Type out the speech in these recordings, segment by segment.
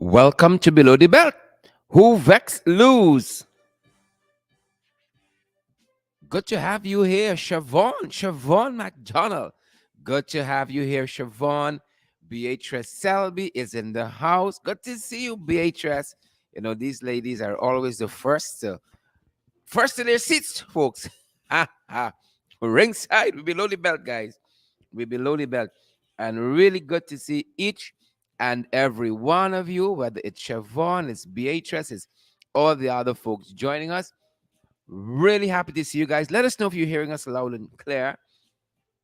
Welcome to Below the Belt. Who vex lose? Good to have you here, Siobhan McDonald. Good to have you here, Siobhan. Beatrice Selby is in the house. Good to see you, Beatrice. You know, these ladies are always the first to their seats, folks. Ha ha. Ringside, we below the belt, guys. We below the belt. And really good to see each and every one of you, whether it's Siobhan, it's Beatrice, it's all the other folks joining us. Really happy to see you guys. Let us know if you're hearing us loud and clear.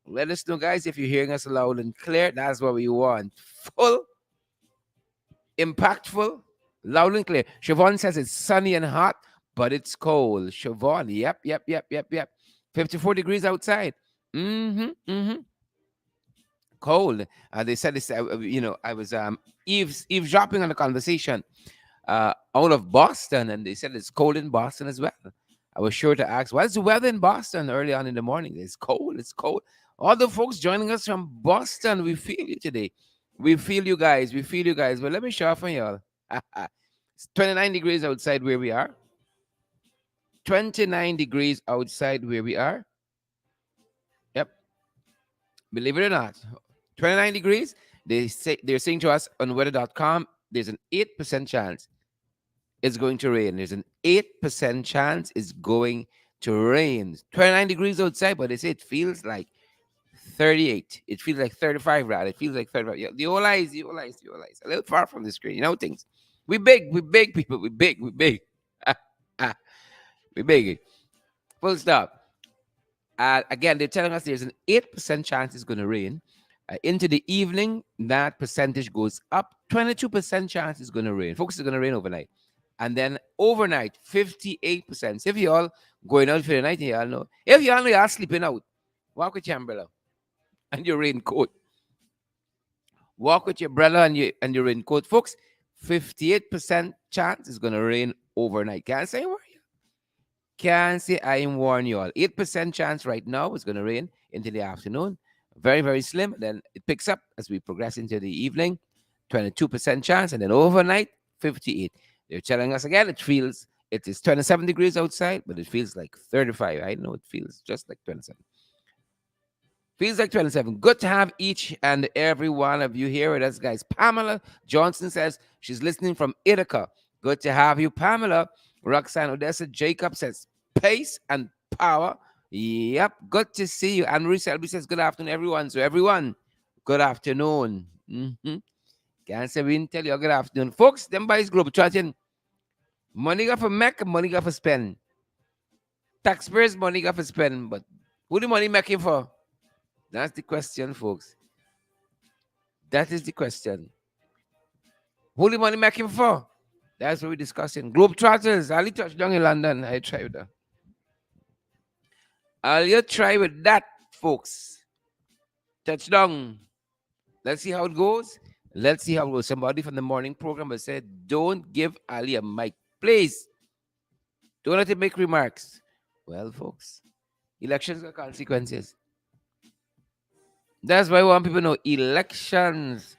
Let us know, guys, if you're hearing us loud and clear. That's what we want. Full, impactful, loud and clear. Siobhan says it's sunny and hot, but it's cold. Siobhan, yep. 54 degrees outside. Mm-hmm. Cold. They said this, I was eavesdropping on the conversation out of Boston, and they said it's cold in Boston as well. I was sure to ask, what's the weather in Boston early on in the morning? It's cold. It's cold. All the folks joining us from Boston, we feel you today. We feel you guys. We feel you guys. But let me show off on y'all. It's 29 degrees outside where we are. 29 degrees outside where we are. Yep. Believe it or not. 29 degrees. They're saying to us on weather.com, there's an 8% chance it's going to rain. There's an 8% chance it's going to rain. 29 degrees outside, but they say it feels like 38. It feels like 35, rather. It feels like 35. Yeah, the old eyes. A little far from the screen. You know things. We big people. We big. We big. Full stop. Again, they're telling us there's an 8% chance it's going to rain. Into the evening, that percentage goes up. 22% chance it's going to rain. Folks, it's going to rain overnight. And then overnight, 58%. So if you all going out for the night, you all know. If you all know you're sleeping out, walk with your umbrella and your raincoat. Walk with your umbrella and your raincoat. Folks, 58% chance it's going to rain overnight. Can't say where you. Can't say I am warning you all. 8% chance right now it's going to rain into the afternoon. Very, very slim. Then it picks up as we progress into the evening. 22% chance. And then overnight, 58. They're telling us again, it is 27 degrees outside, but it feels like 35. I know it feels just like 27. Feels like 27. Good to have each and every one of you here with us, guys. Pamela Johnson says she's listening from Ithaca. Good to have you, Pamela. Roxanne Odessa Jacob says pace and power. Yep, good to see you. And Marie Selby says good afternoon, everyone. So everyone, good afternoon. Can't say we didn't tell you good afternoon. Folks, them boys group chatting. Money got for make, money got for spend. Taxpayers money got for spend, but who the money making for? That's the question, folks. That is the question. Who the money making for? That's what we're discussing. Globetrotters, Ali touched down in London. I try with that. I'll you try with that, folks. Touchdown. Let's see how it goes. Let's see how it goes. Somebody from the morning program has said, don't give Ali a mic. Please. Don't let him make remarks. Well, folks, elections got consequences. That's why I want people to know elections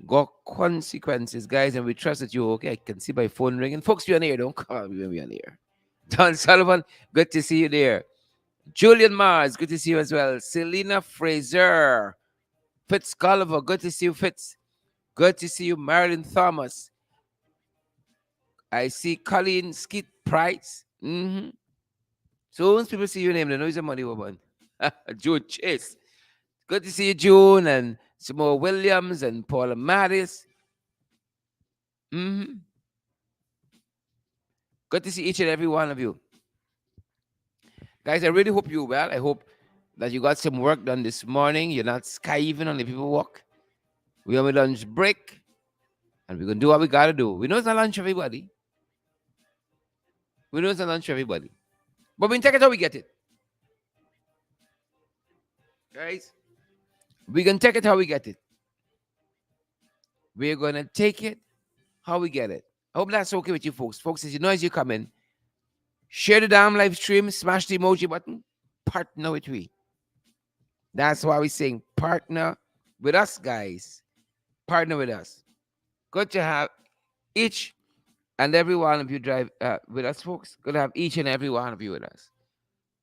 got consequences, guys, and we trust that you're okay. I can see my phone ringing. Folks, you're on air. Don't call me when we're on air. Don Sullivan, good to see you there. Julian Mars, good to see you as well. Selena Fraser. Fitz Gulliver, good to see you, Fitz. Good to see you, Marilyn Thomas. I see Colleen Skeet Price. So once people see your name, they know he's a money woman. June Chase. Good to see you, June, and Samoa Williams and Paula Mattis. Good to see each and every one of you. Guys, I really hope you're well. I hope that you got some work done this morning. You're not skiving on the people walk. We're on a lunch break, and we're going to do what we got to do. We know it's not lunch for everybody. We know it's not lunch for everybody. But we can take it how we get it. Guys, we can take it how we get it. We're going to take it how we get it. I hope that's okay with you folks. Folks, as you know, as you come in, share the damn live stream, smash the emoji button, partner with me. That's why we're saying partner with us, guys. Partner with us. Good to have each and every one of you drive with us, folks. Good to have each and every one of you with us.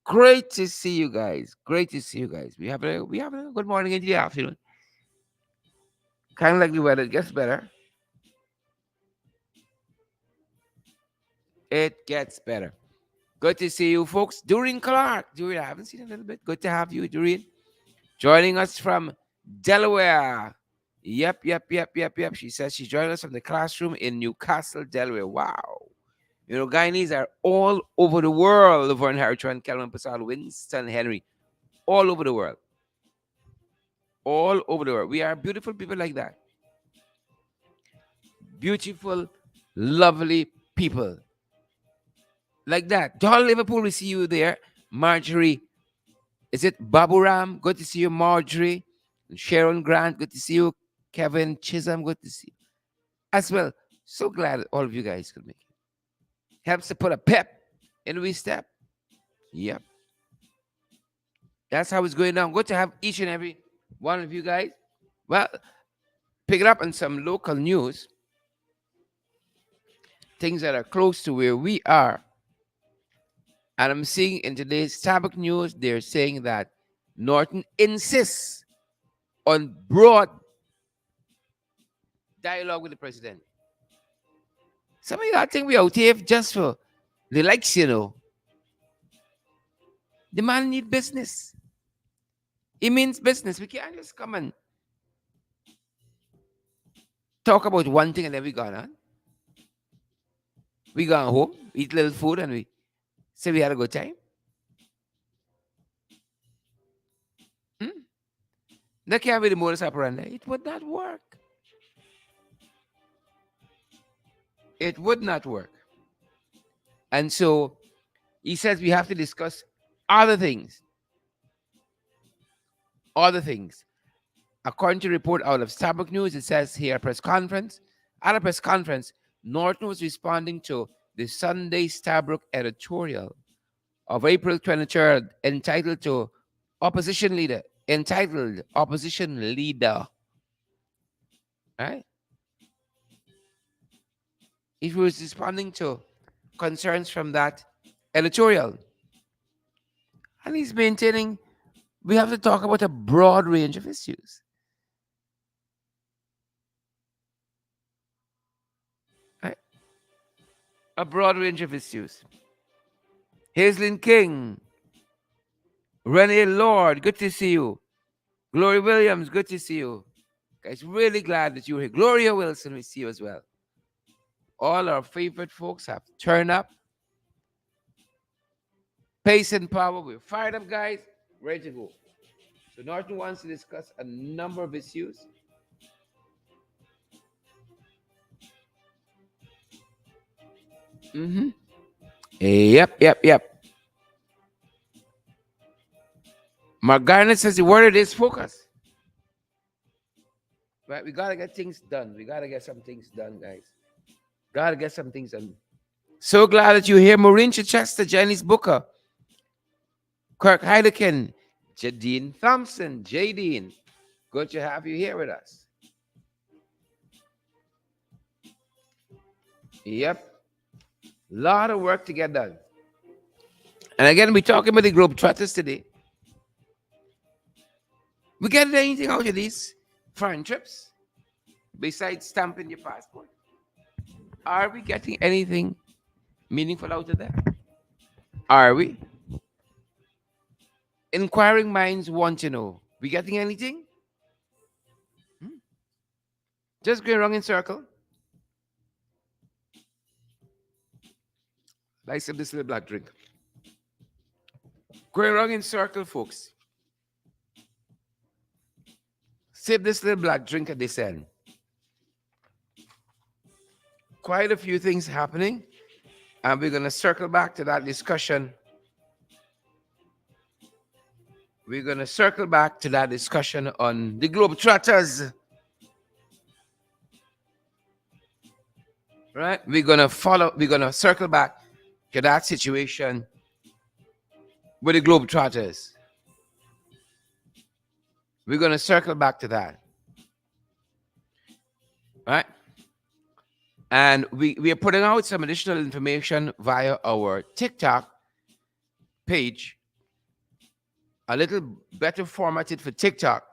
Great to see you guys. Great to see you guys. We have a good morning into the afternoon. Kind of like the weather. It gets better. It gets better. Good to see you, folks. Doreen Clark. Doreen, I haven't seen you in a little bit. Good to have you, Doreen. Joining us from Delaware. Yep. She says she's joining us from the classroom in Newcastle, Delaware. Wow. You know, Guyanese are all over the world. Laverne Harriman, Kelvin Passal, Winston Henry, all over the world. All over the world. We are beautiful people like that. Beautiful, lovely people like that. Don Liverpool, we see you there. Marjorie, is it Baburam? Good to see you, Marjorie. Sharon Grant, good to see you. Kevin Chisholm, good to see you as well. So glad that all of you guys could make it. Helps to put a pep in we step. Yep. That's how it's going down. Good to have each and every one of you guys. Well, pick it up on some local news, things that are close to where we are. And I'm seeing in today's Tabak News, they're saying that Norton insists on broad dialogue with the president. Some of y'all think we out here just for the likes, you know. The man need business. It means business. We can't just come and talk about one thing and then we gone on. We gone home, eat a little food, and we say we had a good time. Hmm? That can't be the modus operandi. It would not work. It would not work. And so he says we have to discuss other things. Other things. According to a report out of Starbuck News, it says here at a press conference, Norton was responding to the Sunday Starbuck editorial of April 23rd entitled Opposition Leader. Right? It was responding to concerns from that editorial. And he's maintaining we have to talk about a broad range of issues. Right? A broad range of issues. Hazelin King, Renee Lord, good to see you. Gloria Williams, good to see you. Guys, really glad that you're here. Gloria Wilson, we see you as well. All our favorite folks have turned up. Pace and power. We're fired up, guys. Ready to go. So Norton wants to discuss a number of issues. Mm-hmm. Yep. Mark Garnett says the word is focus. Right? We gotta get things done. We gotta get some things done, guys. Gotta get some things done. So glad that you're here. Maureen Chichester, Janice Booker, Kirk Heidekin, Jadine Thompson, Jadine. Good to have you here with us. Yep. Lot of work to get done. And again, we're talking about the Globetrotters today. We get anything out of these foreign trips besides stamping your passport? Are we getting anything meaningful out of that? Are we? Inquiring minds want to know. We getting anything? Just going around in circle. Like some this little black drink. Going around in circle, folks. Sip this little black drink at this end. Quite a few things happening. And we're going to circle back to that discussion. We're going to circle back to that discussion on the Globetrotters. Right? We're going to circle back to that situation with the Globetrotters. We're going to circle back to that. Right? And we are putting out some additional information via our TikTok page, a little better formatted for TikTok.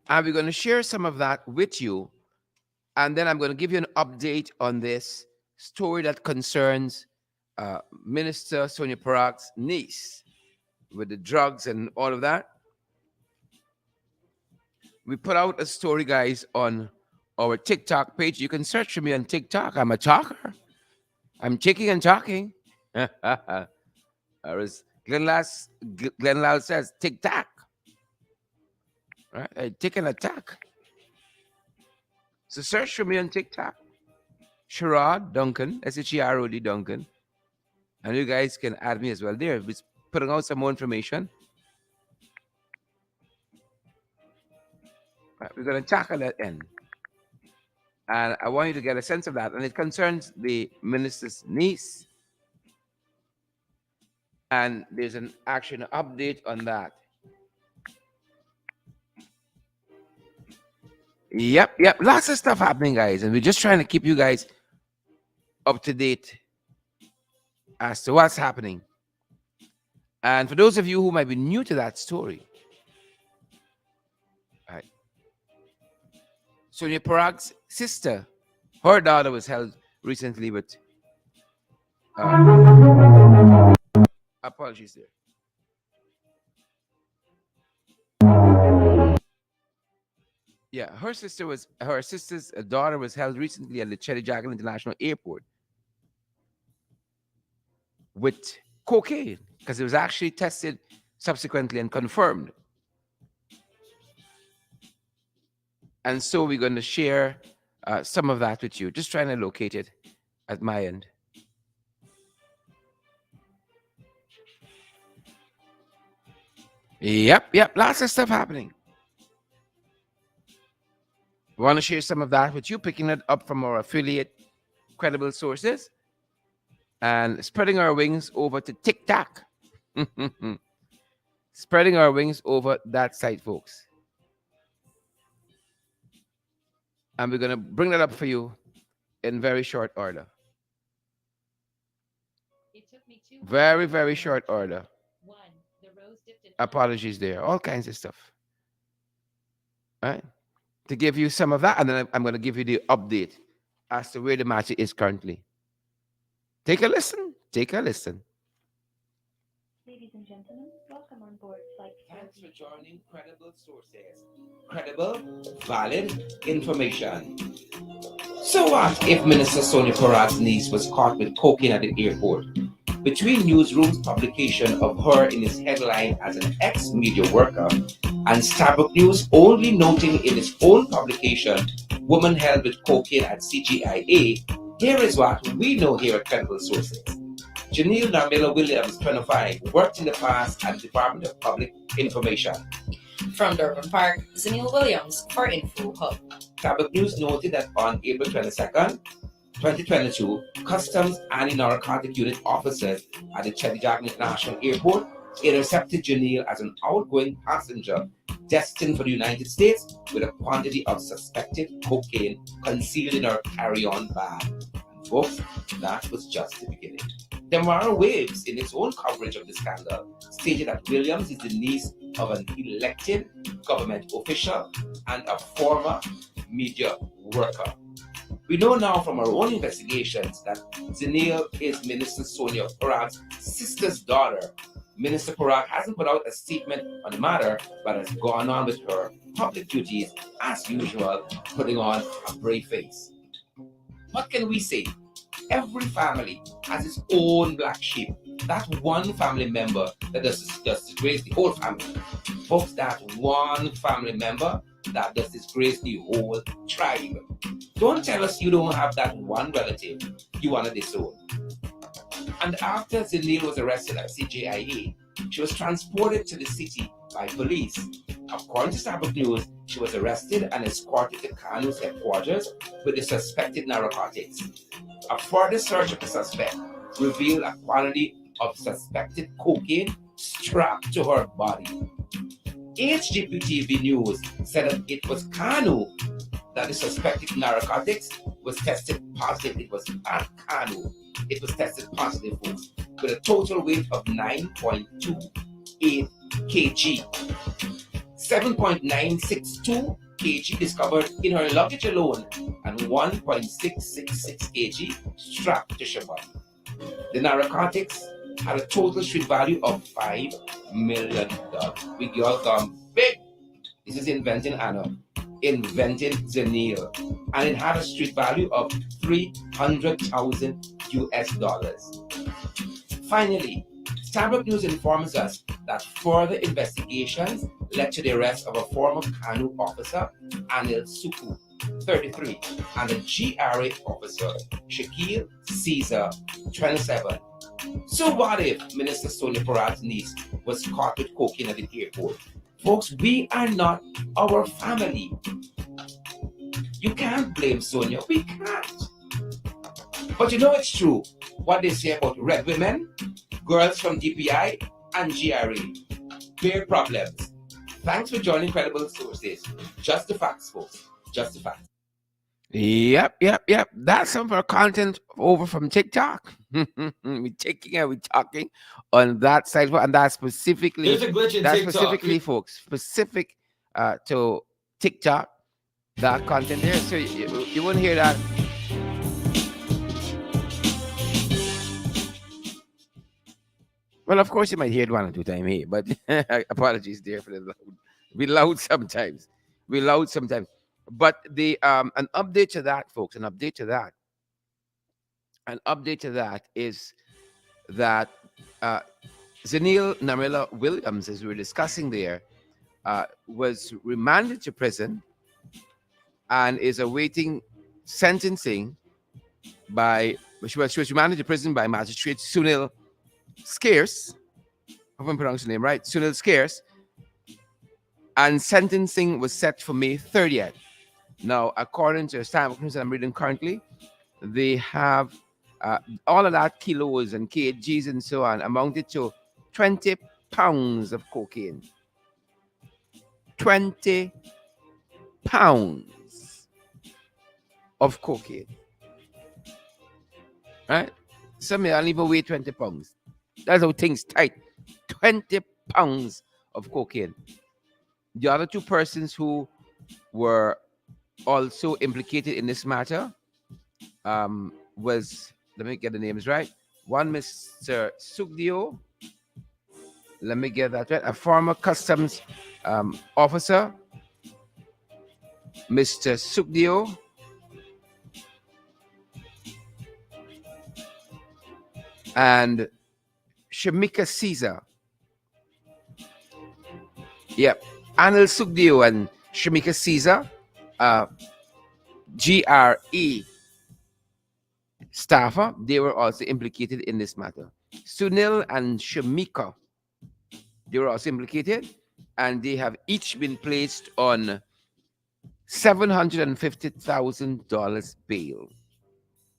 And we're going to share some of that with you. And then I'm going to give you an update on this story that concerns Minister Sonia Parak's niece with the drugs and all of that. We put out a story, guys, on our TikTok page. You can search for me on TikTok. I'm a talker. I'm ticking and talking. As Glenn Loud says, TikTok. Right? I tick and attack. So search for me on TikTok. Sherrod Duncan, SHEROD Duncan. And you guys can add me as well there. We're putting out some more information. Right, we're going to tackle that end. And I want you to get a sense of that. And it concerns the minister's niece. And there's an action update on that. Yep. Lots of stuff happening, guys. And we're just trying to keep you guys up to date as to what's happening. And for those of you who might be new to that story, right, Sonia Parak's sister, her daughter was held recently with apologies there. Yeah, her sister's daughter was held recently at the Chedijagan International Airport with cocaine because it was actually tested subsequently and confirmed. And so we're going to share some of that with you. Just trying to locate it at my end. Yep. Lots of stuff happening. We want to share some of that with you, picking it up from our affiliate credible sources and spreading our wings over to TikTok. Spreading our wings over that site, folks. And we're going to bring that up for you in very short order. Very, very short order. Apologies there. All kinds of stuff. All right? To give you some of that, and then I'm going to give you the update as to where the matter is currently. Take a listen. Ladies and gentlemen, welcome on board flight. Thanks for joining Credible Sources. Credible, valid information. So what if Minister Sonia Parak's niece was caught with cocaine at the airport? Between Newsroom's publication of her in its headline as an ex-media worker and Starbuck News only noting in its own publication, woman held with cocaine at CGIA, here is what we know here at Credible Sources. Janelle Narmela Williams, 25, worked in the past at the Department of Public Information. From Durban Park, Zanil Williams for Info Hub. Starbuck News noted that on April 22nd, 2022, Customs Anti-Narcotic Unit officers at the Chedijagan International Airport intercepted Janelle as an outgoing passenger destined for the United States with a quantity of suspected cocaine concealed in her carry-on bag. And folks, that was just the beginning. Demara Waves, in its own coverage of the scandal, stated that Williams is the niece of an elected government official and a former media worker. We know now from our own investigations that Zanil is Minister Sonia Parak's sister's daughter. Minister Parak hasn't put out a statement on the matter, but has gone on with her public duties as usual, putting on a brave face. What can we say? Every family has its own black sheep. That one family member that does disgrace the whole family. Folks, that one family member that does disgrace the whole tribe. Don't tell us you don't have that one relative you want to disown. And after Zanil was arrested at CJIA, she was transported to the city by police. According to Starbuck News, she was arrested and escorted to Kanu's headquarters with the suspected narcotics. A further search of the suspect revealed a quantity of suspected cocaine strapped to her body. HGP TV News said that it was Kanu that the suspected narcotics was tested positive. It was at Kano. It was tested positive, folks, with a total weight of 9.28 kg. 7.962 kg discovered in her luggage alone, and 1.666 kg strapped to her body. The narcotics had a total street value of $5 million. We all gone big. This is inventing Anna, inventing Zanil, and it had a street value of 300,000 US dollars. Finally, Starbuck News informs us that further investigations led to the arrest of a former Kanu officer, Anil Suku, 33, and a GRA officer, Shakil Caesar, 27. So what if Minister Sonia Parad's niece was caught with cocaine at the airport? Folks, we are not our family. You can't blame Sonia. We can't. But you know it's true what they say about red women, girls from DPI, and GRA. Bare problems. Thanks for joining Credible Sources. Just the facts, folks. Just the facts. Yep. That's some of our content over from TikTok. We're taking and we're talking on that side, and that's specifically There's a glitch in that's TikTok. specifically, folks, specific to TikTok. That content there, so you won't hear that. Well, of course, you might hear it 1 or 2 times here, but apologies there for the loud. We loud sometimes. We loud sometimes. But the an update to that, folks. An update to that is that Zanil Namila Williams, as we were discussing there, was remanded to prison and is awaiting sentencing she was remanded to prison by Magistrate Sunil Scarce. I hope I'm pronouncing the name right. Sunil Scarce. And sentencing was set for May 30th. Now, according to the Starbuck News that I'm reading currently, they have all of that kilos and kgs and so on amounted to 20 pounds of cocaine. 20 pounds of cocaine. Right? Some may only even weigh 20 pounds. That's how things tight. 20 pounds of cocaine. The other two persons who were also implicated in this matter was, let me get the names right. One, Mr. Sugdio. Let me get that right. A former customs officer, Mr. Sugdio. And Shamika Caesar. Yep. Anil Sugdio and Shamika Caesar, GRE staffer, they were also implicated in this matter. Sunil and Shamika, they were also implicated, and they have each been placed on $750,000 bail.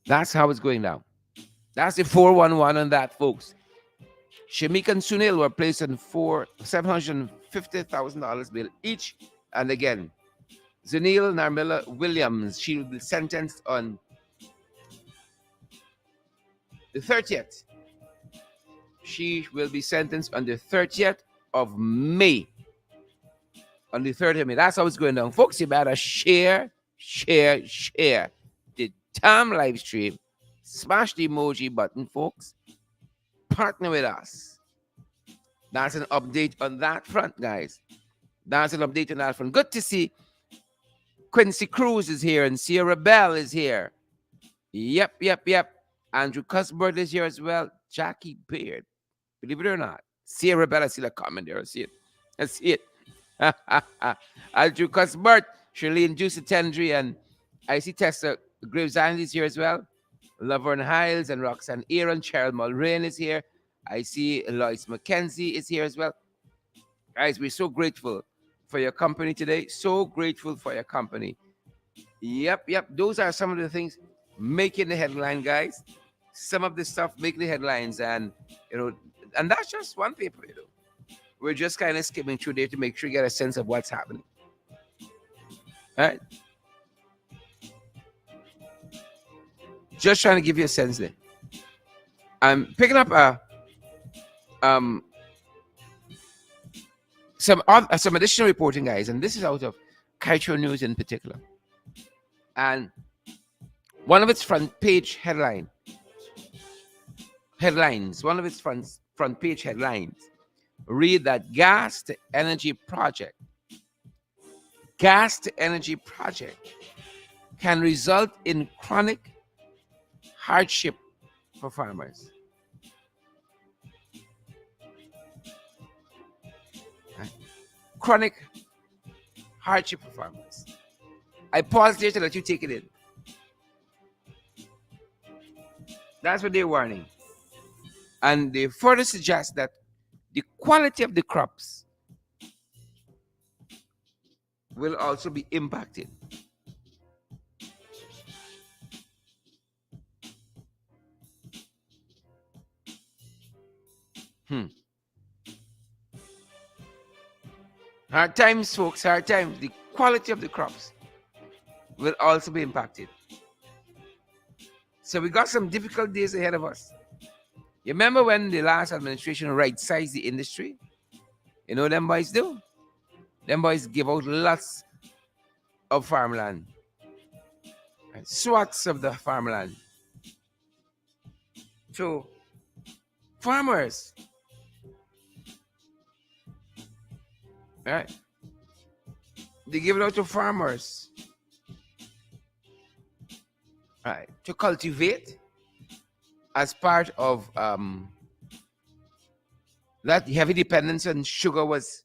That's how it's going down. That's the 411 on that, folks. Shamika and Sunil were placed on $750,000 bail each. And again, Zanil Narmila Williams, she will be sentenced on the 30th. She will be sentenced on the 30th of May. On the 30th of May. That's how it's going down. Folks, you better share the damn live stream. Smash the emoji button, folks. Partner with us. That's an update on that front, guys. That's an update on that front. Good to see Quincy Cruz is here and Sierra Bell is here. Yep. Andrew Cuthbert is here as well. Jackie Beard. Believe it or not. Sierra Bell, I see the comment there. I see it. Andrew Cuthbert, Shirlene Juicy Tendry, and I see Tessa Graves Island is here as well. Laverne Hiles and Roxanne Aaron. Cheryl Mulrain is here. I see Lois McKenzie is here as well. Guys, we're so grateful for your company today. So grateful for your company. Yep. Those are some of the things making the headline, guys. Some of the stuff making the headlines, and and that's just one paper. We're just kind of skimming through there to make sure you get a sense of what's happening. All right. Just trying to give you a sense there. I'm picking up um some additional reporting, guys, and this is out of Kaito News in particular. And one of its front page one of its front page headlines read that gas to energy project can result in chronic hardship for farmers. Right? Chronic hardship for farmers. I pause there to let you take it in. That's what they're warning. And they further suggest that the quality of the crops will also be impacted. Hmm. Hard times, folks, hard times. The quality of the crops will also be impacted. So we got some difficult days ahead of us. You remember when the last administration right-sized the industry? You know what them boys do? Them boys give out lots of farmland. Right? Swaths of the farmland to farmers. Right? They give it out to farmers. Right? To cultivate as part of that heavy dependence on sugar was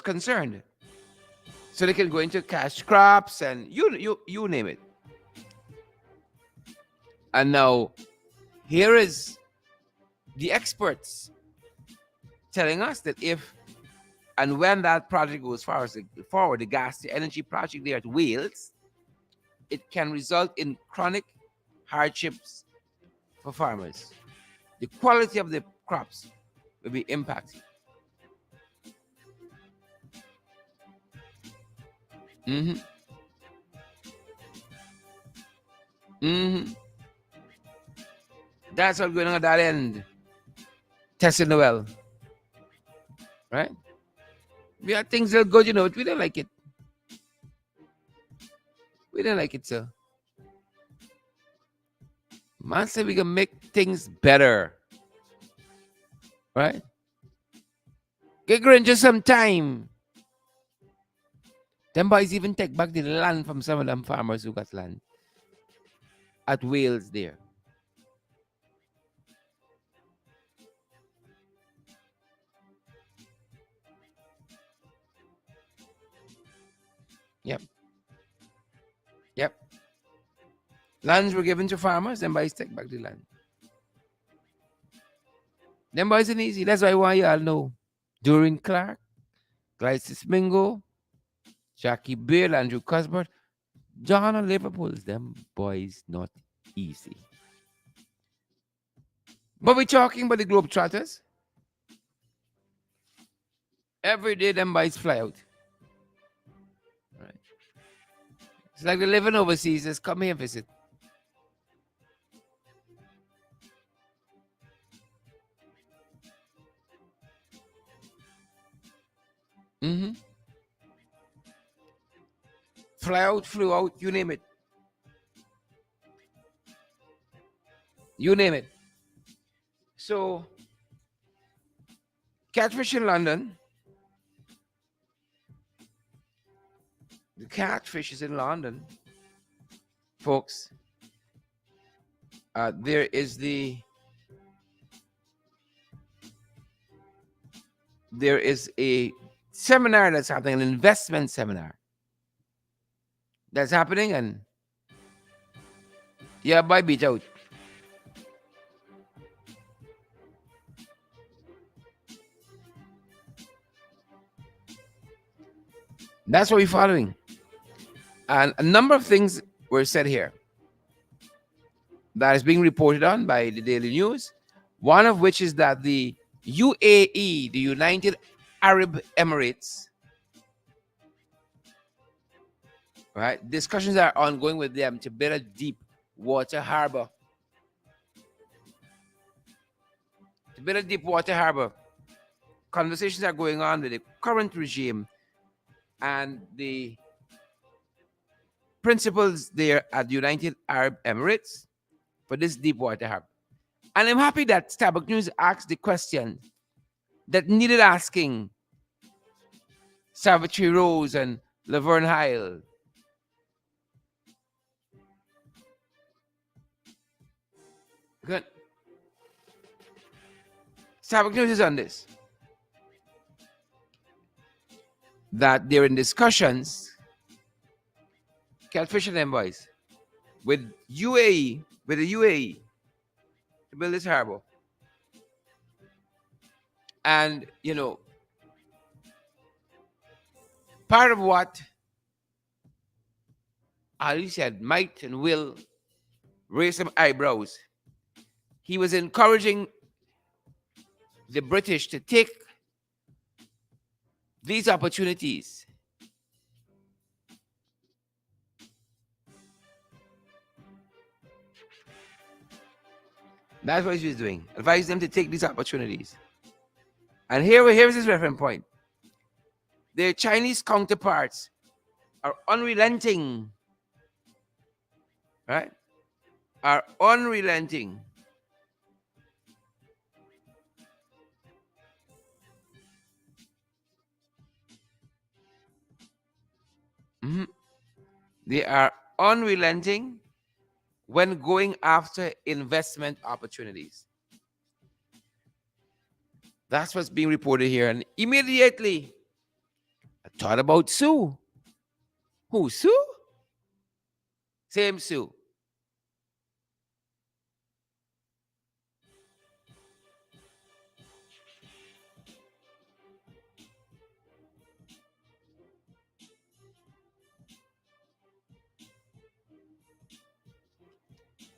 concerned. So they can go into cash crops and you name it. And now here is the experts telling us that if and when that project goes forward, the gas to energy project there at Wales, it can result in chronic hardships for farmers. The quality of the crops will be impacted. Mm-hmm. Mm-hmm. That's what's going on at that end. Testing the well. Right? We have things that are good, but we don't like it. We don't like it, sir. Man said we can make things better. Right? Get Granger some time. Them boys even take back the land from some of them farmers who got land at Wales there. Yep. Yep. Lands were given to farmers, them boys take back the land. Them boys ain't easy. That's why you all know. During Clark, Glycis Mingo, Jackie Beard, Andrew Cuthbert, John and Liverpool's them boys not easy. But we're talking about the Globetrotters. Every day them boys fly out. Right. It's like they're living overseas. Just come here and visit. Mm-hmm. Fly out, flew out, you name it. You name it. So, catfish in London. The catfish is in London, folks. There is a seminar that's happening, an investment seminar that's happening, and yeah, buy beat out. That's what we're following. And a number of things were said here that is being reported on by the Daily News. One of which is that the UAE, the United Arab Emirates, Right? Discussions are ongoing with them to build a deep water harbor. To build a deep water harbor. Conversations are going on with the current regime and the principals there at the United Arab Emirates for this deep water harbor. And I'm happy that Starbucks News asked the question that needed asking Savitri Rose and Laverne Heil. Good. Starbucks News is on this. That they're in discussions, catfish and them boys, with UAE, with the UAE to build this harbor. And, part of what Ali said might and will raise some eyebrows. He was encouraging the British to take these opportunities. That's what he was doing. Advise them to take these opportunities. And here's his reference point. Their Chinese counterparts are unrelenting, right? Are unrelenting. Mhm. They are unrelenting when going after investment opportunities. That's what's being reported here. And immediately, I thought about Sue. Who, Sue? Same Sue.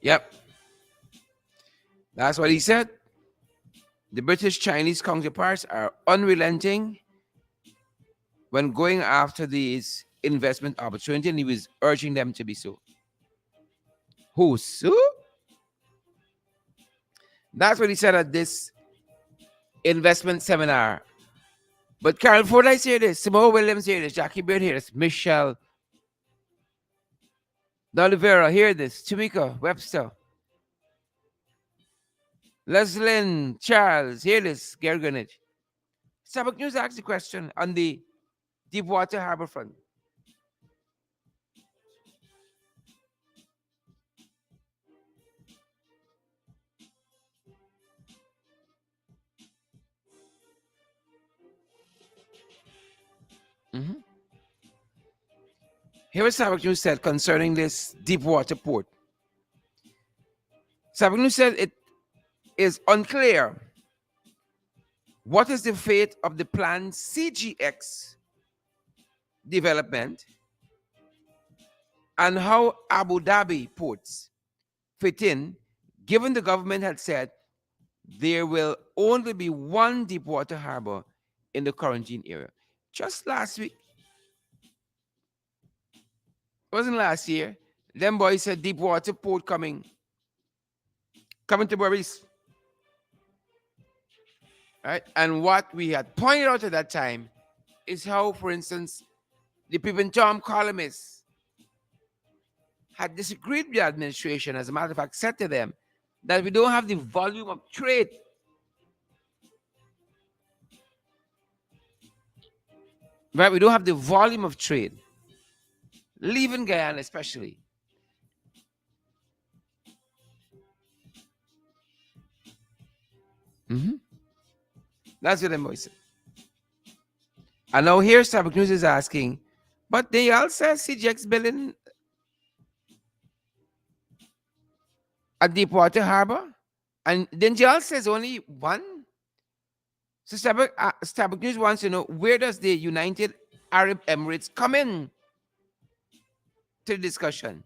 Yep, that's what he said. The British Chinese counterparts are unrelenting when going after these investment opportunities, and he was urging them to be so. Who, Sue? That's what he said at this investment seminar. But Carol Ford, I say this, Simone Williams hear this, Jackie Beard hear this, Michelle D'Oliveira hear this, Tamika Webster, Leslyn Charles hear this, Gary Greenwich. Sabak News asked the question on the Deepwater Harbor front. Mhm. Here is Sabak News said concerning this Deepwater port. Sabak News said it is unclear what is the fate of the planned CGX development and how Abu Dhabi ports fit in, given the government had said there will only be one deepwater harbor in the quarantine area. Just last week, it wasn't last year, them boys said deepwater port coming to Boris. Right? And what we had pointed out at that time is how, for instance, the Pippin Tom columnists had disagreed with the administration, as a matter of fact, said to them that we don't have the volume of trade. Right? We don't have the volume of trade, leaving Guyana especially. Mhm. That's what I'm saying. And now here Starbucks News is asking, but they all say CGX building a Deepwater Harbor? And then Jal says only one. So Starbucks News wants to know, where does the United Arab Emirates come in to the discussion?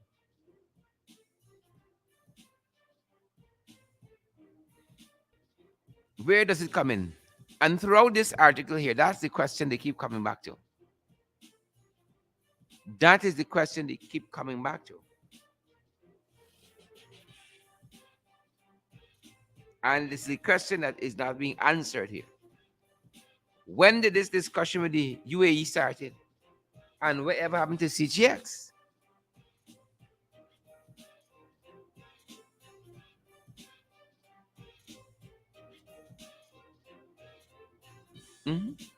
Where does it come in? And throughout this article here, that's the question they keep coming back to. That is the question they keep coming back to. And it's the question that is not being answered here. When did this discussion with the UAE started? And whatever happened to CGX? Mhm.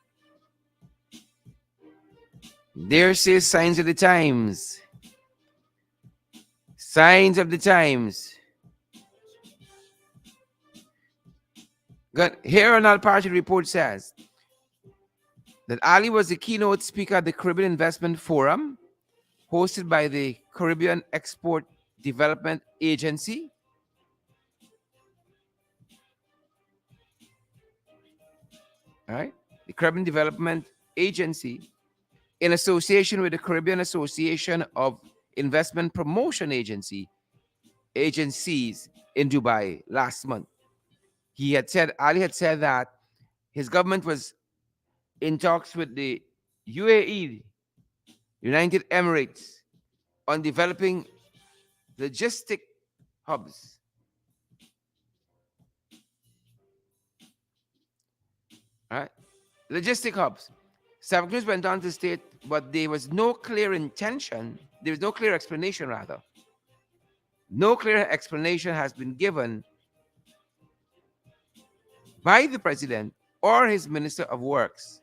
There says signs of the times. Signs of the times. Good. Here on our party report says that Ali was the keynote speaker at the Caribbean Investment Forum hosted by the Caribbean Export Development Agency. All right. The Caribbean Development Agency in association with the Caribbean Association of Investment Promotion agencies in Dubai last month. Ali had said that his government was in talks with the UAE, United Emirates, on developing logistic hubs. All right? Logistic hubs. Savagnews went on to state, but there was no clear intention, there was no clear explanation, rather. No clear explanation has been given by the president or his minister of works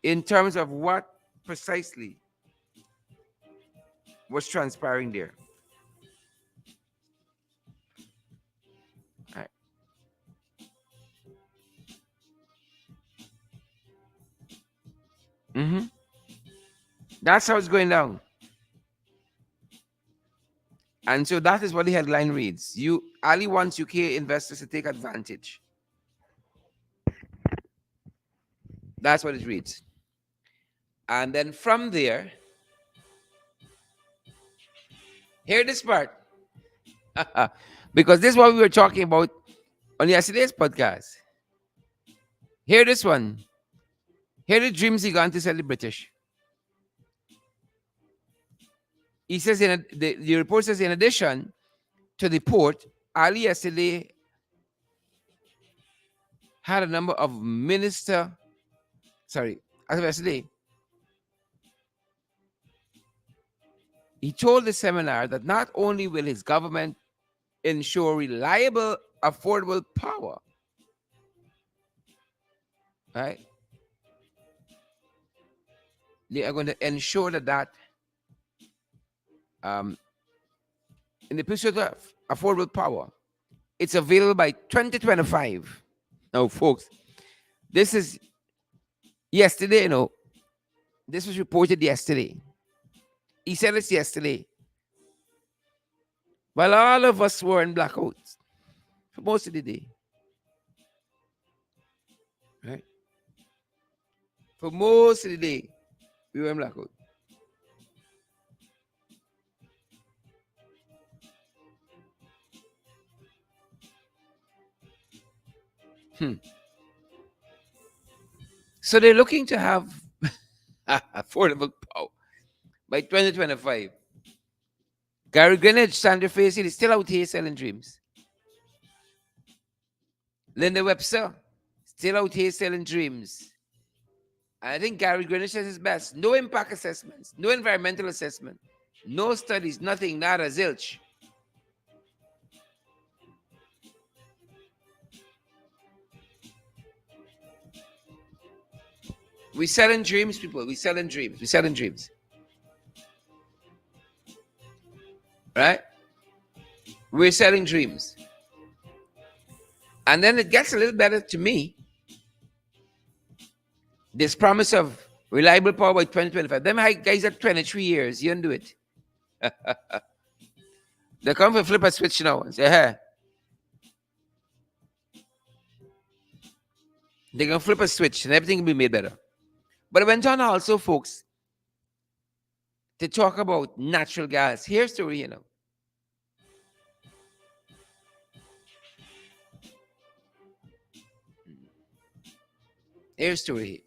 in terms of what precisely was transpiring there. All right. Mhm. That's how it's going down. And so that is what the headline reads. Ali wants UK investors to take advantage. That's what it reads. And then from there, hear this part. Because this is what we were talking about on yesterday's podcast. Hear this one. Hear the dreams he got to sell the British. He says the report says in addition to the port, Ali yesterday had a number of as of yesterday, he told the seminar that not only will his government ensure reliable, affordable power, right? They are going to ensure that um, in the pursuit of affordable power, it's available by 2025. Now, folks, this is yesterday, this was reported yesterday. He said this yesterday. While all of us were in blackouts for most of the day, right? For most of the day, we were in blackout. Hmm. So they're looking to have affordable power by 2025. Gary Greenwich, Sandra Facey is still out here selling dreams. Linda Webster, still out here selling dreams. And I think Gary Greenwich says his best. No impact assessments, no environmental assessment, no studies, nothing, nada, zilch. We selling dreams, people. We selling dreams. We selling dreams. Right? We're selling dreams. And then it gets a little better to me. This promise of reliable power by 2025. Them guys are 23 years. You don't do it. They come for flip a switch now and say, hey. They can flip a switch and everything will be made better. But I went on also, folks, to talk about natural gas. Here's the story, Here's the story.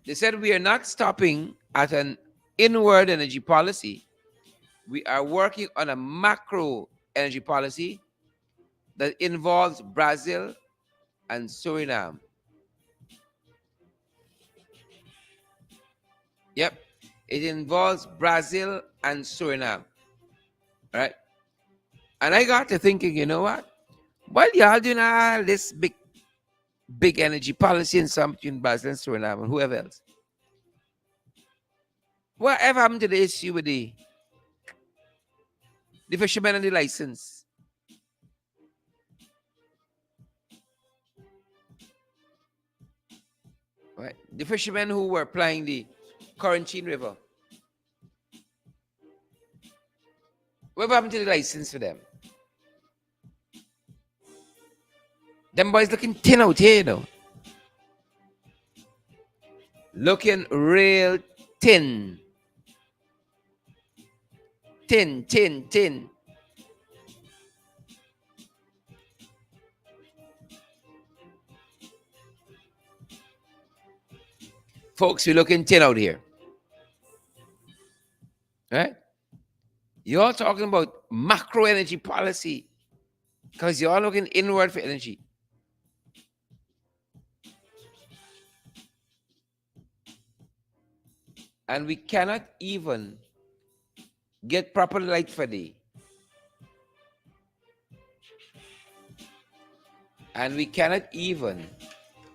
They said we are not stopping at an inward energy policy. We are working on a macro energy policy that involves Brazil and Suriname. Yep. It involves Brazil and Suriname. Right? And I got to thinking, you know what? Well, y'all doing all this big energy policy and some between Brazil and Suriname and whoever else. Whatever happened to the issue with the fishermen and the license? Right? The fishermen who were plying the Corentyne River. What happened to the license for them? Them boys looking thin out here, you know. Looking real thin. Tin. Folks, we're looking thin out here. Right? You're talking about macro energy policy because you're looking inward for energy. And we cannot even get proper light for day. And we cannot even,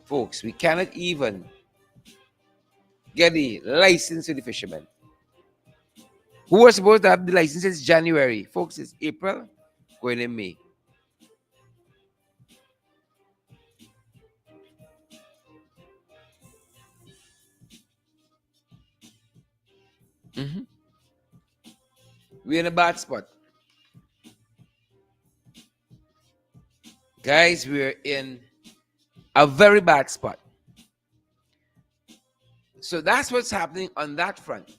folks, we cannot even get the license to the fishermen. Who was supposed to have the license since January? Folks, it's April, going in May. Mhm. We're in a bad spot. Guys, we're in a very bad spot. So that's what's happening on that front.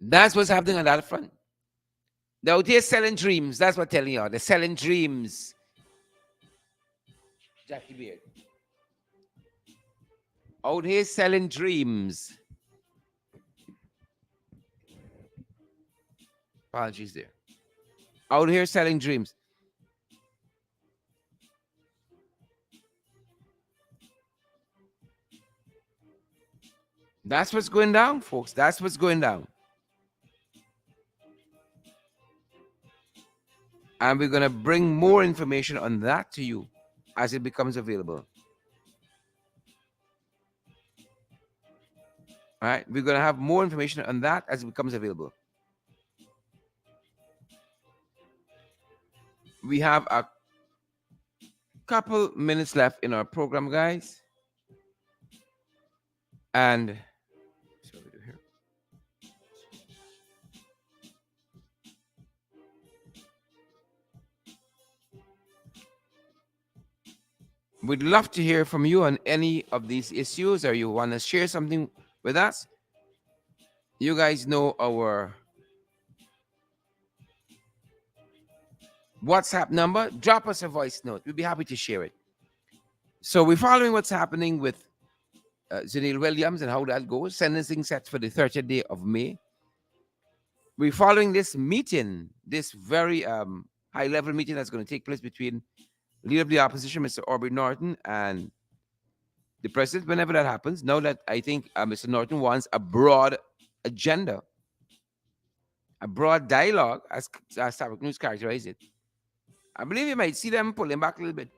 That's what's happening on that front. They're out here selling dreams. That's what I'm telling you. They're selling dreams. Jackie Beard. Out here selling dreams. Apologies there. Out here selling dreams. That's what's going down, folks. That's what's going down. And we're going to bring more information on that to you as it becomes available. All right. We're going to have more information on that as it becomes available. We have a couple minutes left in our program, guys. And so we do here. We'd love to hear from you on any of these issues, or you want to share something with us. You guys know our WhatsApp number. Drop us a voice note. We'd be happy to share it. So we're following what's happening with Zanil Williams and how that goes. Sentencing set for the 30th day of May. We're following this meeting, this very high-level meeting that's going to take place between leader of the opposition, Mr. Aubrey Norton, and the president. Whenever that happens, now that I think Mr. Norton wants a broad agenda, a broad dialogue, as Starbuck News characterized it. I believe you might see them pulling back a little bit.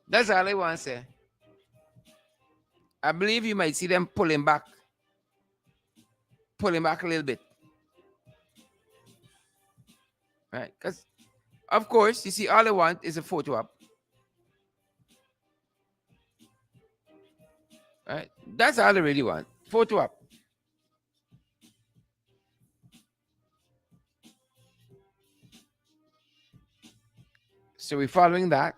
That's all I want to say. I believe you might see them pulling back a little bit. Right? Because, of course, you see, all I want is a photo up. Right? That's all I really want. Photo up. So we're following that.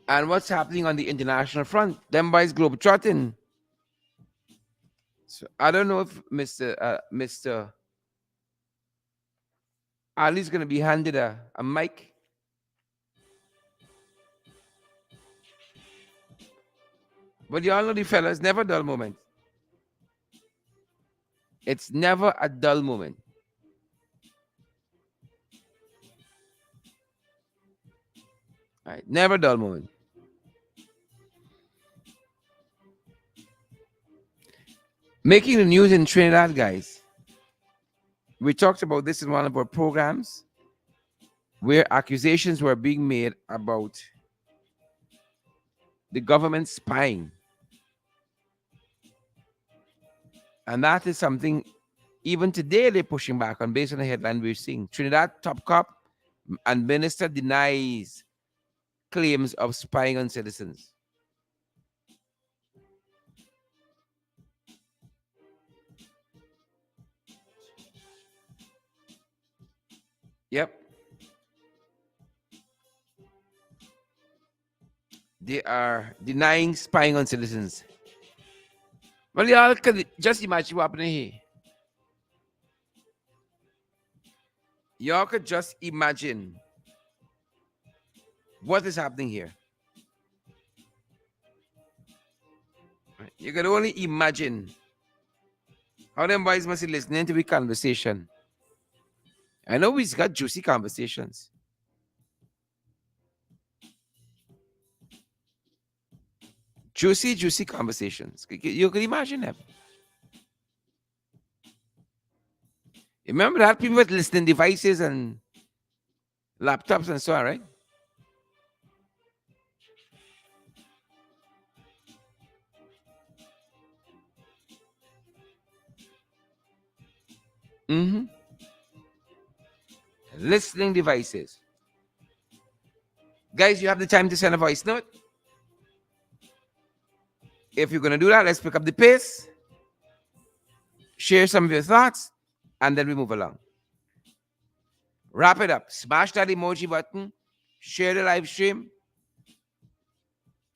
And what's happening on the international front? Them boys globetrotting. So I don't know if Mr. Ali's going to be handed a mic. But you all know the fellas, never dull moment. It's never a dull moment. Right? Never dull moment. Making the news in Trinidad, guys. We talked about this in one of our programs where accusations were being made about the government spying. And that is something even today they're pushing back on based on the headline we're seeing. Trinidad top cop and minister denies claims of spying on citizens. Yep. They are denying spying on citizens. Well, y'all could just imagine what happened here. Y'all could just imagine what is happening here. Right? You could only imagine how them boys must be listening to the conversation. I know we've got juicy conversations. Juicy conversations. You can imagine them. Remember that people with listening devices and laptops and so on, right? Mm-hmm. Listening devices. Guys, you have the time to send a voice note. If you're going to do that, let's pick up the pace, share some of your thoughts, and then we move along. Wrap it up. Smash that emoji button. Share the live stream.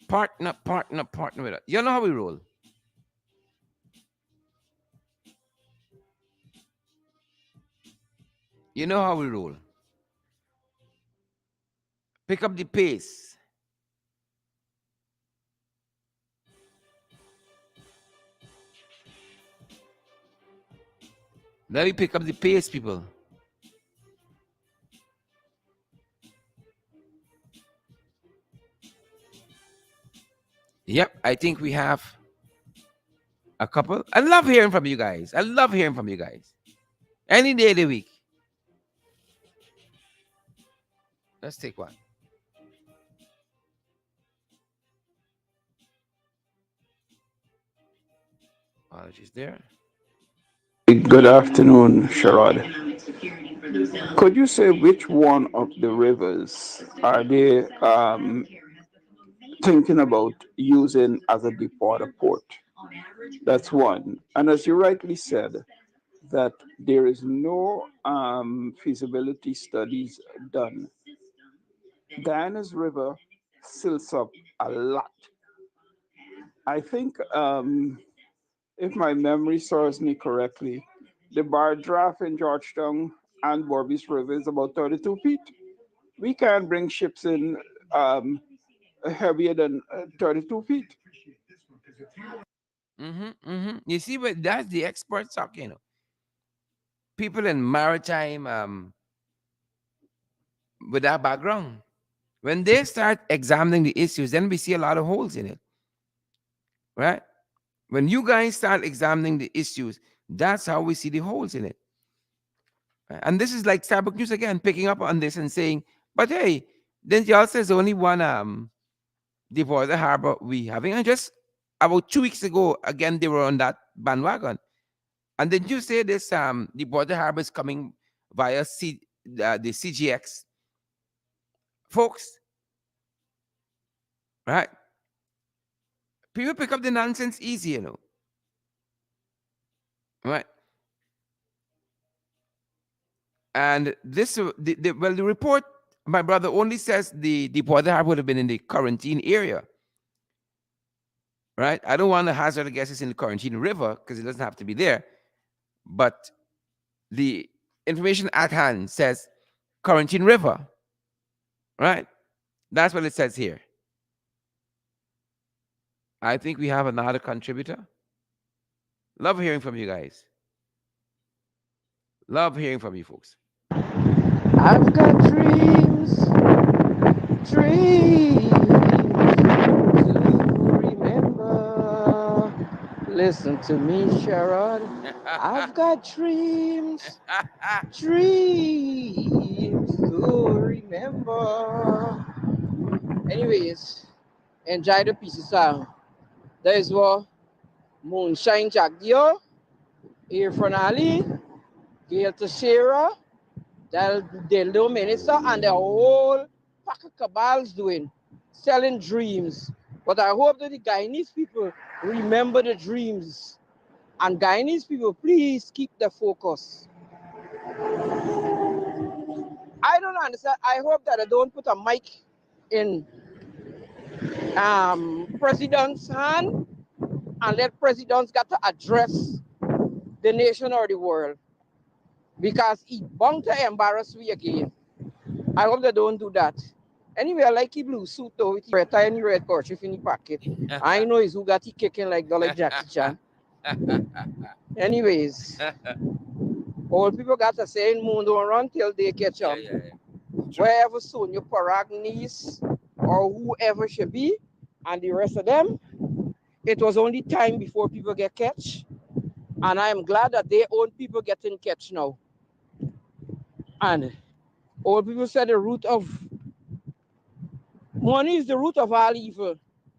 Partner with us. You know how we roll. You know how we roll. Pick up the pace. Let me pick up the pace, people. Yep, I think we have a couple. I love hearing from you guys. I love hearing from you guys. Any day of the week. Let's take one. Apologies there. Good afternoon, Sharad. Could you say which one of the rivers are they thinking about using as a deepwater port? That's one. And as you rightly said, that there is no feasibility studies done. Diana's River silts up a lot. I think, if my memory serves me correctly, the bar draft in Georgetown and Borby's River is about 32 feet. We can't bring ships in heavier than 32 feet. You see, but that's the experts talking. People in maritime with that background. When they start examining the issues, then we see a lot of holes in it, right? When you guys start examining the issues, that's how we see the holes in it. Right? And this is like Starbucks News again, picking up on this and saying, but hey, then y'all says only one Deepwater Harbor we having. And just about 2 weeks ago, again, they were on that bandwagon. And then you say this Deepwater Harbor is coming via the CGX. Folks, right? People pick up the nonsense easy, right? And this, the report, my brother only says the Deepwater Harbor would have been in the quarantine area, right? I don't want to hazard a guess it's in the quarantine river because it doesn't have to be there. But the information at hand says quarantine river, right? That's what it says here. I think we have another contributor. Love hearing from you guys. Love hearing from you folks. I've got dreams, dreams to remember. Listen to me, Sharon. I've got dreams, dreams to remember. Anyways, enjoy the piece of song. That is what Moonshine Jack Dio, Irfan Ali, Gail Teixeira, Del Minister, and the whole pack of cabals doing, selling dreams. But I hope that the Guyanese people remember the dreams. And Guyanese people, please keep the focus. I don't understand. I hope that I don't put a mic in president's hand and let presidents got to address the nation or the world because he bound to embarrass me again. I hope they don't do that. Anyway, I like his blue suit though with red tie and the red kerchief in the pocket. I know he's who got he kicking like the like Jackie Chan. Anyways, old people got a saying moon don't run till they catch Yeah, up. yeah, yeah. It's true. Wherever Sonia Parag niece or whoever she be and the rest of them, it was only time before people get catch. And I am glad that their own people getting catch now. And old people said the root of money is the root of all evil.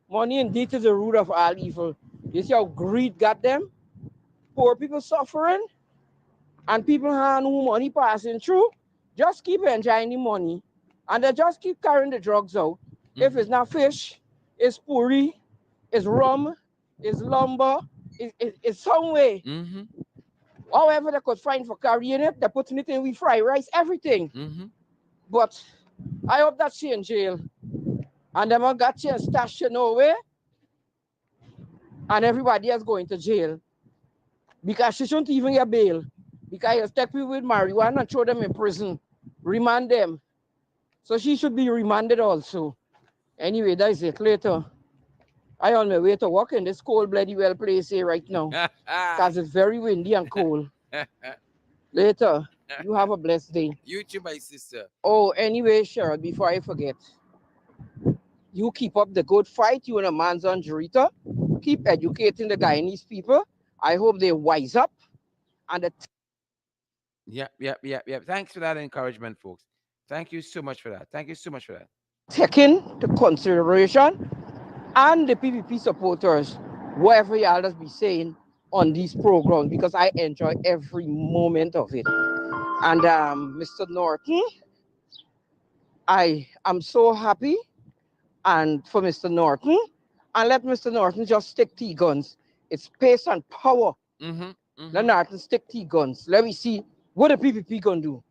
Money indeed is the root of all evil. You see how greed got them? Poor people suffering and people hand who money passing through. Just keep enjoying the money and they just keep carrying the drugs out. If it's not fish, it's puri, it's rum, it's lumber, it's some way. Mm-hmm. However they could find for carrying it, they're putting it in we fry rice, everything. Mm-hmm. But I hope that she in jail. And them all got you stashed nowhere and everybody else going to jail. Because she shouldn't even get bail. Because you take people with marijuana and throw them in prison. Remand them. So she should be remanded also. Anyway, that's it. Later. I on my way to work in this cold bloody well place here right now. Because it's very windy and cold. Later. You have a blessed day. You too, my sister. Oh, anyway, Cheryl, before I forget, you keep up the good fight, you and a man's on Jurita. Keep educating the Guyanese people. I hope they wise up and they Yep, yep, yep, yep. Thanks for that encouragement, folks. Thank you so much for that. Thank you so much for that. take into consideration and the PPP supporters, whatever y'all just be saying on these programs, because I enjoy every moment of it. And Mr. Norton, I am so happy and for Mr. Norton, and let Mr. Norton just stick to guns. It's pace and power. Mm-hmm. Let Mm-hmm. Norton stick to guns. Let me see what the PPP gonna do.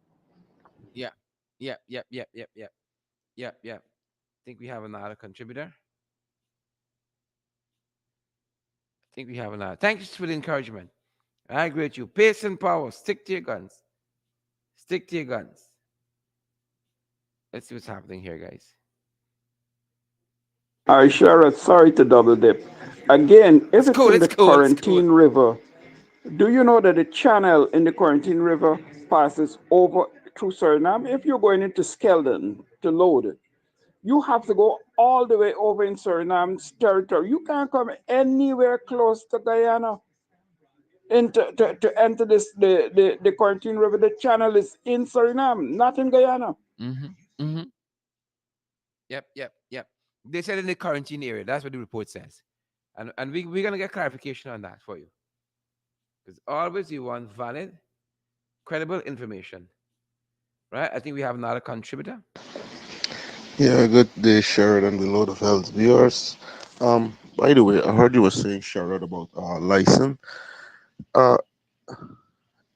Yeah. Yep, yep, yep, yep, yep. Yep, yep. Think we have another contributor. Think we have another. Thank you for the encouragement. I agree with you. Pace and power. Stick to your guns. Stick to your guns. Let's see what's happening here, guys. I sure sorry to double dip. Again, if It's it's cool. in It's the cool. It's cool. Quarantine River, do you know that the channel in the Quarantine River passes over through Suriname? If you're going into Skeldon to load, you have to go all the way over in Suriname's territory. You can't come anywhere close to Guyana to enter the Quarantine River. The channel is in Suriname, not in Guyana. Mm-hmm. Mm-hmm. Yep, yep, yep. They said in the quarantine area. That's what the report says. And we're going to get clarification on that for you. Because always you want valid, credible information. Right? I think we have another contributor. Yeah, good day, Sheridan, the Lord of Health viewers. By the way, I heard you were saying, Sherrod, about license. Uh,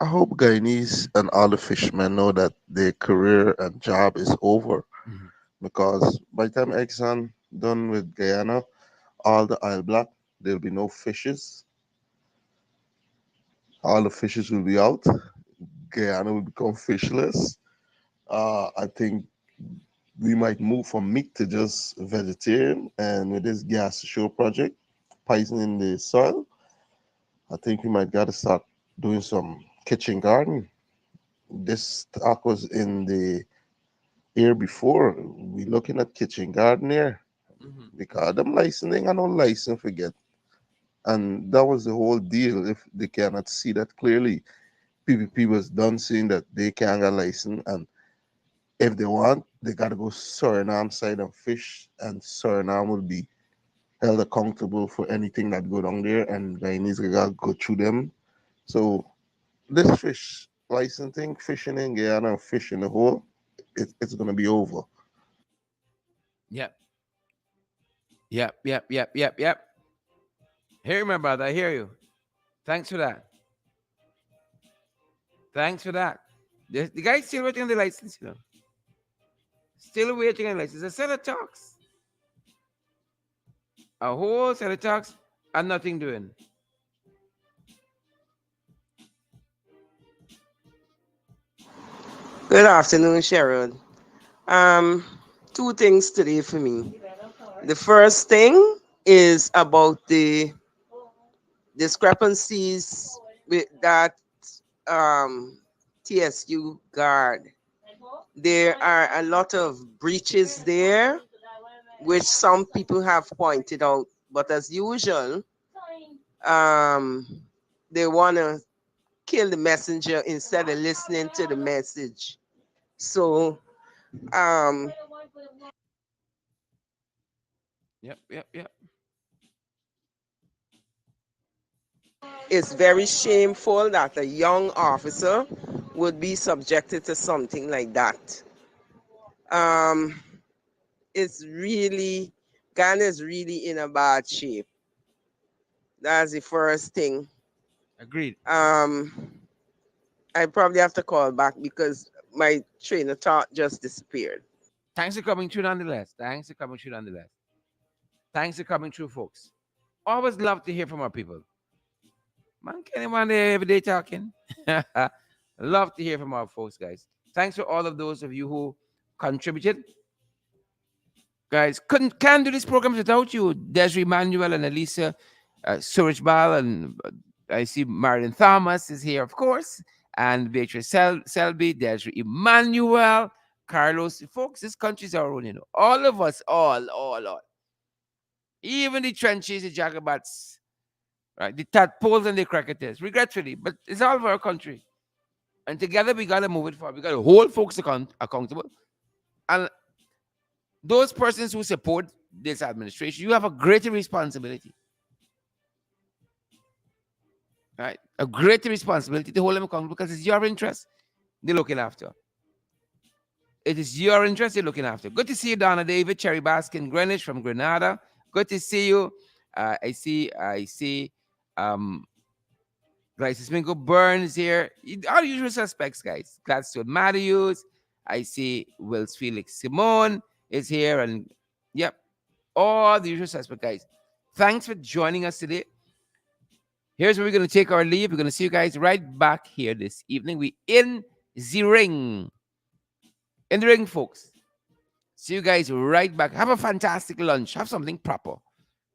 I hope Guyanese and all the fishermen know that their career and job is over Mhm. because by the time Exxon done with Guyana, all the Isle Black, there'll be no fishes. All the fishes will be out. Guyana will become fishless. I think we might move from meat to just vegetarian, and with this gas to shore project, poisoning the soil. I think we might got to start doing some kitchen garden. This talk was in the air before. We looking at kitchen garden here Mhm. because them licensing and no license forget. And that was the whole deal. If they cannot see that clearly, PPP was done saying that they can't get license, and if they want, they gotta go Suriname side and fish, and Suriname will be held accountable for anything that go down there, and Guyanese gotta go through them. So this fish licensing, fishing in Guyana, and fish in the hole, it's gonna be over. Yep. Yep. Yep. Yep. Yep. Yep. Hear you, my brother. I hear you. Thanks for that. Thanks for that. The guy's still waiting on the license, you know. Still waiting on the license. A set of talks. A whole set of talks and nothing doing. Good afternoon, Sharon. Um, Two things today for me. The first thing is about the discrepancies with that um, TSU guard. There are a lot of breaches there, which some people have pointed out. But as usual, um, they want to kill the messenger instead of listening to the message. So um, Yep. Yep. Yep. it's very shameful that a young officer would be subjected to something like that. Um, it's really, Ghana is really in a bad shape. That's the first thing. Agreed. Um, I probably have to call back because my train of thought just disappeared. Thanks for coming through nonetheless. Thanks for coming through nonetheless. Thanks for coming through, folks. Always love to hear from our people. Man, can anyone there every day talking? Love to hear from our folks, guys. Thanks for all of those of you who contributed. Guys, can't do this program without you. Desiree Manuel and Elisa Suraj Bal, and I see Marion Thomas is here, of course, and Beatrice Selby, Desiree Emmanuel, Carlos. Folks, this country's our own, you know. All of us, all. Even the trenches, the Jagabats, right? The tadpoles and the cricketers, regretfully, but it's all of our country. And together we gotta move it forward. We gotta hold folks accountable. And those persons who support this administration, you have a greater responsibility, right? A greater responsibility to hold them accountable because it's your interest they're looking after. It is your interest they're looking after. Good to see you, Donna David, Cherry Baskin Greenwich from Grenada. Good to see you. I see um Glycis Mingo Burns here. Our usual suspects, guys. Gladstone Matthews. I see Wills Felix Simone is here. And yep, all the usual suspects, guys. Thanks for joining us today. Here's where we're going to take our leave. We're going to see you guys right back here this evening. We in the ring. In the ring, folks. See you guys right back. Have a fantastic lunch. Have something proper.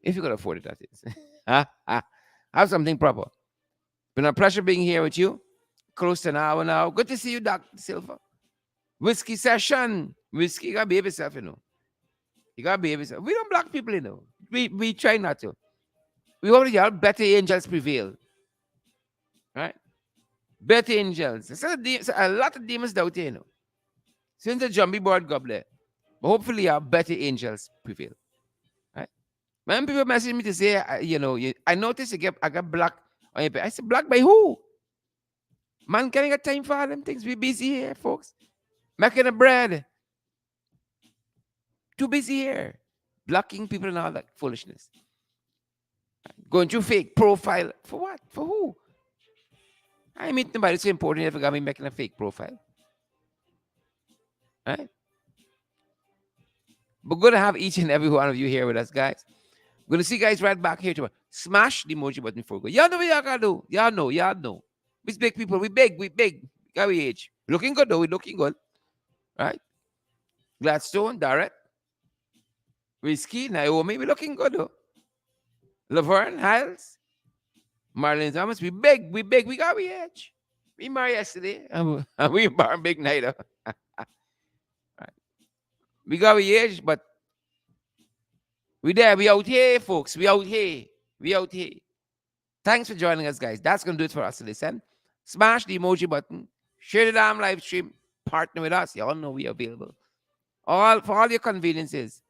If you can afford it, that is. Have something proper. Been a pleasure being here with you. Close to an hour now. Good to see you, Dr. Silver. Whiskey session. Whiskey, you got to behave yourself, you know. You got to behave yourself. We don't block people, you know. We try not to. We already have better angels prevail. Right? Better angels. There's a lot of demons out there, you know. Since the zombie board goblet. But hopefully, our better angels prevail. Right? When people message me to say, I noticed I got blocked on your page. I said, blocked by who? Man, can I get time for all them things? We busy here, folks. Making the bread. Too busy here. Blocking people and all that foolishness. Going through fake profile. For what? For who? I meet nobody so important if I got me making a fake profile. Right? But good to have each and every one of you here with us, guys. We're gonna see you guys right back here tomorrow. Smash the emoji button before we go. Y'all know what y'all gotta do. Y'all know. We big people. We big. Got we age. Looking good though. We looking good. Right? Gladstone, Darrett, Whiskey, Naomi. We looking good though. Laverne, Hiles, Marlene Thomas, we big, we big, we got we edge. We married yesterday, and we born big night. Right. We got we edge, but we there, we out here, folks. We out here. We out here. Thanks for joining us, guys. That's gonna do it for us today. Send, smash the emoji button, share the damn live stream, partner with us. Y'all know we available. All for all your conveniences.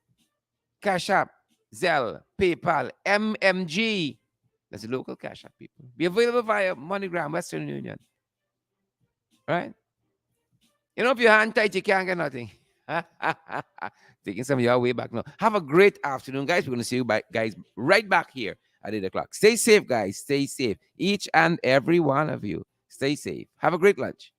Cash App, Zelle, PayPal, MMG. That's the local Cash App people. Be available via MoneyGram, Western Union. Right? You know, if your hand tight, you can't get nothing. Taking some of your way back now. Have a great afternoon, guys. We're going to see you back, guys, right back here at 8 o'clock. Stay safe, guys. Stay safe. Each and every one of you. Stay safe. Have a great lunch.